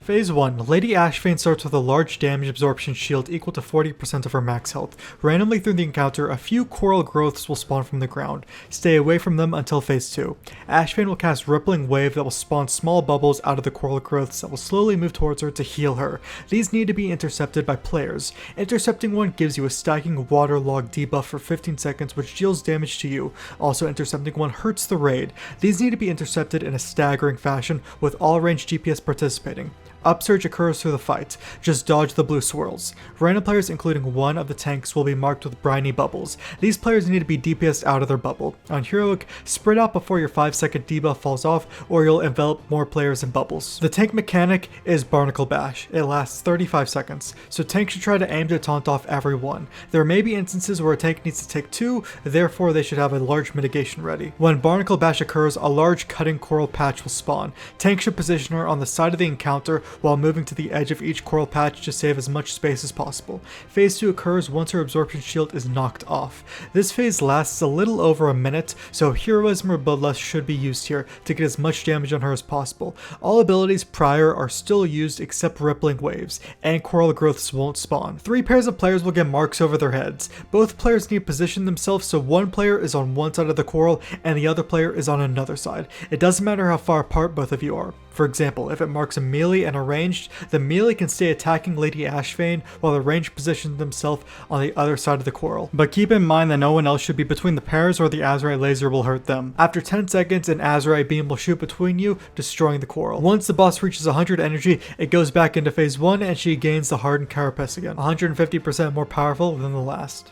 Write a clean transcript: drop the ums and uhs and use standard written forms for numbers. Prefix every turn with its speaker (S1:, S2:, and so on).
S1: Phase 1. Lady Ashvane starts with a large damage absorption shield equal to 40% of her max health. Randomly through the encounter, a few coral growths will spawn from the ground. Stay away from them until Phase 2. Ashvane will cast Rippling Wave that will spawn small bubbles out of the coral growths that will slowly move towards her to heal her. These need to be intercepted by players. Intercepting one gives you a stacking waterlog debuff for 15 seconds which deals damage to you. Also intercepting one hurts the raid. These need to be intercepted in a staggering fashion with all ranged GPS participating. Upsurge occurs through the fight. Just dodge the blue swirls. Random players including one of the tanks will be marked with briny bubbles. These players need to be DPS'd out of their bubble. On Heroic, spread out before your 5-second debuff falls off or you'll envelop more players in bubbles. The tank mechanic is Barnacle Bash. It lasts 35 seconds, so tanks should try to aim to taunt off everyone. There may be instances where a tank needs to take 2, therefore they should have a large mitigation ready. When Barnacle Bash occurs, a large cutting coral patch will spawn. Tank should position her on the side of the encounter while moving to the edge of each coral patch to save as much space as possible. Phase 2 occurs once her absorption shield is knocked off. This phase lasts a little over a minute, so Heroism or Bloodlust should be used here to get as much damage on her as possible. All abilities prior are still used except Rippling Waves, and coral growths won't spawn. 3 pairs of players will get marks over their heads. Both players need to position themselves so one player is on one side of the coral and the other player is on another side. It doesn't matter how far apart both of you are. For example, if it marks a melee and a ranged, the melee can stay attacking Lady Ashvane while the ranged positions themselves on the other side of the coral. But keep in mind that no one else should be between the pairs or the Azurite laser will hurt them. After 10 seconds, an Azurite beam will shoot between you, destroying the coral. Once the boss reaches 100 energy, it goes back into phase 1 and she gains the hardened carapace again, 150% more powerful than the last.